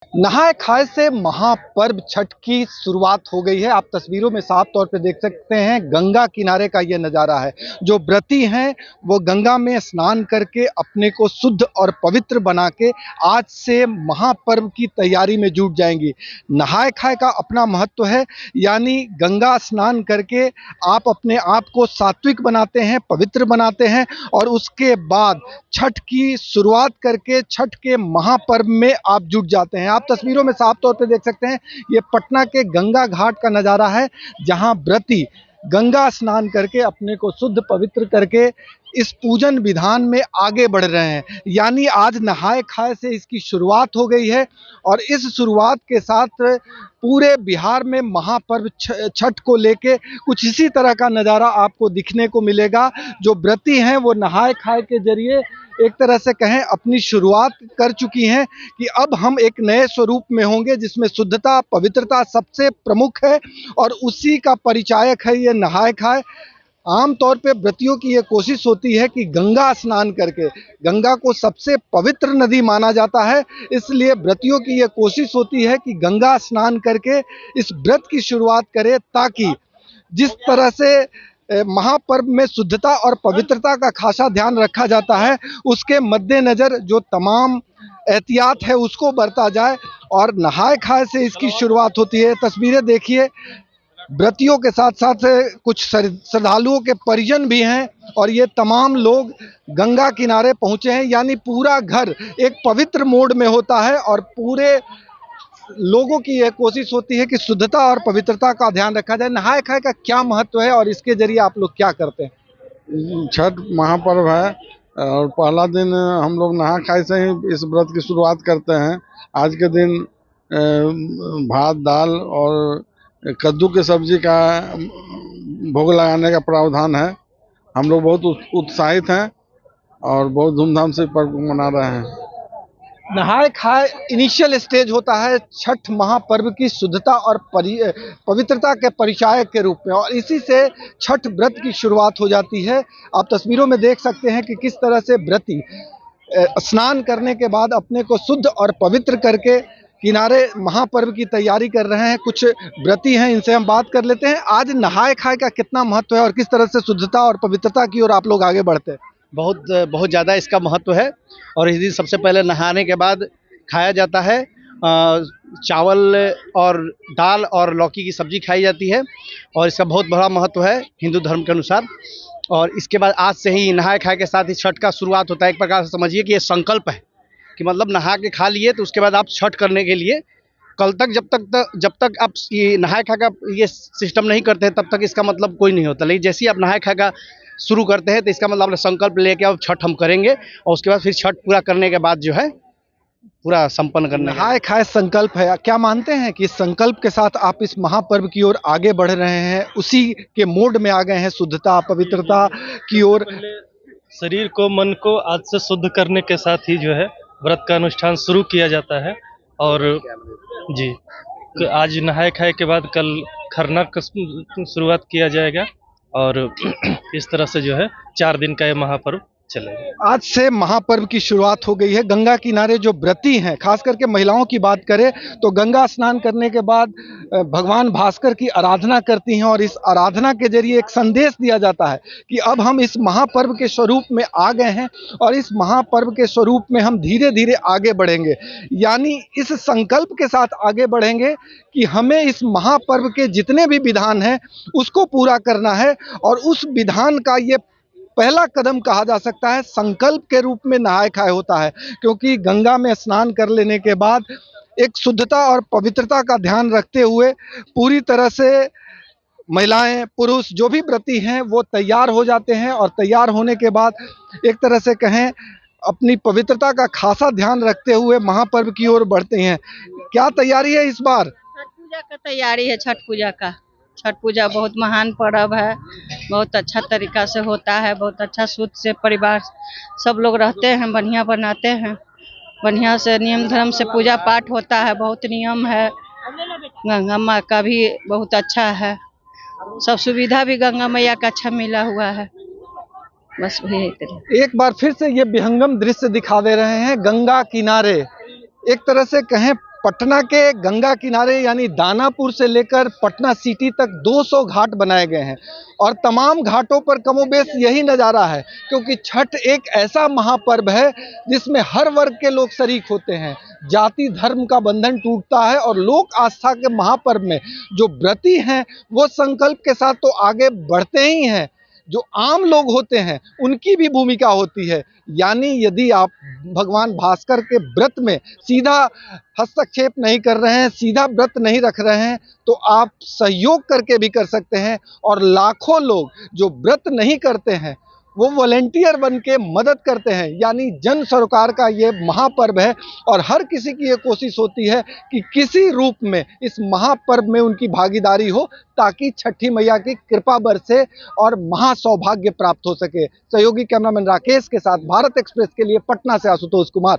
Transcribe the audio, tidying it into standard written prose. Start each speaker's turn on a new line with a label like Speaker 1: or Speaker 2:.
Speaker 1: नहाय खाए से महापर्व छठ की शुरुआत हो गई है। आप तस्वीरों में साफ तौर पे देख सकते हैं गंगा किनारे का ये नज़ारा है। जो व्रती हैं वो गंगा में स्नान करके अपने को शुद्ध और पवित्र बना के आज से महापर्व की तैयारी में जुट जाएंगी। नहाय खाए का अपना महत्व है, यानी गंगा स्नान करके आप अपने आप को सात्विक बनाते हैं, पवित्र बनाते हैं और उसके बाद छठ की शुरुआत करके छठ के महापर्व में आप जुट जाते हैं। आप तस्वीरों में साफ तौर पे देख सकते हैं ये पटना के गंगा घाट का नज़ारा है, जहां व्रती गंगा स्नान करके अपने को शुद्ध पवित्र करके इस पूजन विधान में आगे बढ़ रहे हैं। यानी आज नहाय खाए से इसकी शुरुआत हो गई है और इस शुरुआत के साथ पूरे बिहार में महापर्व छठ को लेके कुछ इसी तरह का नज़ारा आपको दिखने को मिलेगा। जो व्रती हैं वो नहाय खाए के जरिए एक तरह से कहें अपनी शुरुआत कर चुकी हैं कि अब हम एक नए स्वरूप में होंगे जिसमें शुद्धता पवित्रता सबसे प्रमुख है और उसी का परिचायक है ये नहाय खाए। आमतौर पे व्रतियों की ये कोशिश होती है कि गंगा स्नान करके, गंगा को सबसे पवित्र नदी माना जाता है, इसलिए व्रतियों की ये कोशिश होती है कि गंगा स्नान करके इस व्रत की शुरुआत करें, ताकि जिस तरह से महापर्व में शुद्धता और पवित्रता का खासा ध्यान रखा जाता है, उसके मद्देनज़र जो तमाम एहतियात है उसको बरता जाए और नहाय खाए से इसकी शुरुआत होती है। तस्वीरें देखिए, व्रतियों के साथ साथ कुछ श्रद्धालुओं के परिजन भी हैं और ये तमाम लोग गंगा किनारे पहुंचे हैं। यानी पूरा घर एक पवित्र मोड में होता है और पूरे लोगों की यह कोशिश होती है कि शुद्धता और पवित्रता का ध्यान रखा जाए। नहाय खाए का क्या महत्व है और इसके जरिए आप लोग क्या करते हैं?
Speaker 2: छठ महापर्व है और पहला दिन हम लोग नहा खाए से ही इस व्रत की शुरुआत करते हैं। आज के दिन भात दाल और कद्दू की सब्जी का भोग लगाने का प्रावधान है। हम लोग बहुत उत्साहित हैं और बहुत धूमधाम से पर्व मना रहे हैं।
Speaker 1: नहाय खाए इनिशियल स्टेज होता है छठ महापर्व की शुद्धता और पवित्रता के परिचायक के रूप में, और इसी से छठ व्रत की शुरुआत हो जाती है। आप तस्वीरों में देख सकते हैं कि किस तरह से व्रती स्नान करने के बाद अपने को शुद्ध और पवित्र करके किनारे महापर्व की तैयारी कर रहे हैं। कुछ व्रती हैं, इनसे हम बात कर लेते हैं। आज नहाय खाए का कितना महत्व है और किस तरह से शुद्धता और पवित्रता की ओर आप लोग आगे बढ़ते हैं?
Speaker 3: बहुत बहुत ज़्यादा इसका महत्व है और इस दिन सबसे पहले नहाने के बाद खाया जाता है। चावल और दाल और लौकी की सब्जी खाई जाती है और इसका बहुत बड़ा महत्व है हिंदू धर्म के अनुसार। और इसके बाद आज से ही नहाए खाए के साथ ही छठ का शुरुआत होता है। एक प्रकार से समझिए कि ये संकल्प है कि मतलब नहा के खा लिए तो उसके बाद आप छठ करने के लिए कल तक जब तक आप ये नहाए खा का ये सिस्टम नहीं करते हैं तब तक इसका मतलब कोई नहीं होता। लेकिन जैसे ही आप नहाए खा का शुरू करते हैं तो इसका मतलब अपना संकल्प लेके अब छठ हम करेंगे और उसके बाद फिर छठ पूरा करने के बाद जो है पूरा संपन्न करना।
Speaker 1: नहाय खाए संकल्प है, क्या मानते हैं कि इस संकल्प के साथ आप इस महापर्व की ओर आगे बढ़ रहे हैं, उसी के मोड में आ गए हैं शुद्धता पवित्रता की ओर?
Speaker 4: शरीर को मन को आज से शुद्ध करने के साथ ही जो है व्रत का अनुष्ठान शुरू किया जाता है। और जी, आज नहाय खाए के बाद कल खरना का शुरुआत किया जाएगा और इस तरह से जो है 4 दिन का ये महापर्व चलेगा।
Speaker 1: आज से महापर्व की शुरुआत हो गई है। गंगा किनारे जो व्रती हैं, खास करके महिलाओं की बात करें तो गंगा स्नान करने के बाद भगवान भास्कर की आराधना करती हैं और इस आराधना के जरिए एक संदेश दिया जाता है कि अब हम इस महापर्व के स्वरूप में आ गए हैं और इस महापर्व के स्वरूप में हम धीरे धीरे आगे बढ़ेंगे। यानी इस संकल्प के साथ आगे बढ़ेंगे कि हमें इस महापर्व के जितने भी विधान हैं उसको पूरा करना है और उस विधान का ये पहला कदम कहा जा सकता है। संकल्प के रूप में नहाय खाए होता है, क्योंकि गंगा में स्नान कर लेने के बाद एक शुद्धता और पवित्रता का ध्यान रखते हुए पूरी तरह से महिलाएं पुरुष जो भी व्रती हैं वो तैयार हो जाते हैं और तैयार होने के बाद एक तरह से कहें अपनी पवित्रता का खासा ध्यान रखते हुए महापर्व की ओर बढ़ते हैं। क्या तैयारी है इस बार?
Speaker 5: छठ पूजा का तैयारी है। छठ पूजा का छठ पूजा बहुत महान पर्व है, बहुत अच्छा तरीका से होता है, बहुत अच्छा शुद्ध से परिवार सब लोग रहते हैं, बढ़िया बनाते हैं, बढ़िया से नियम धर्म से पूजा पाठ होता है, बहुत नियम है। गंगा माँ का भी बहुत अच्छा है, सब सुविधा भी गंगा मैया का अच्छा मिला हुआ है। बस वही
Speaker 1: एक बार फिर से ये विहंगम दृश्य दिखा दे रहे हैं। गंगा किनारे एक तरह से कहें पटना के गंगा किनारे यानी दानापुर से लेकर पटना सिटी तक 200 घाट बनाए गए हैं और तमाम घाटों पर कमोबेश यही नज़ारा है, क्योंकि छठ एक ऐसा महापर्व है जिसमें हर वर्ग के लोग शरीक होते हैं। जाति धर्म का बंधन टूटता है और लोक आस्था के महापर्व में जो व्रती हैं वो संकल्प के साथ तो आगे बढ़ते ही हैं, जो आम लोग होते हैं उनकी भी भूमिका होती है। यानी यदि आप भगवान भास्कर के व्रत में सीधा हस्तक्षेप नहीं कर रहे हैं, सीधा व्रत नहीं रख रहे हैं, तो आप सहयोग करके भी कर सकते हैं। और लाखों लोग जो व्रत नहीं करते हैं वो वॉलेंटियर बन के मदद करते हैं। यानी जन सरोकार का ये महापर्व है और हर किसी की ये कोशिश होती है कि किसी रूप में इस महापर्व में उनकी भागीदारी हो, ताकि छठी मैया की कृपा बरसे और महासौभाग्य प्राप्त हो सके। सहयोगी कैमरामैन राकेश के साथ भारत एक्सप्रेस के लिए पटना से आशुतोष कुमार।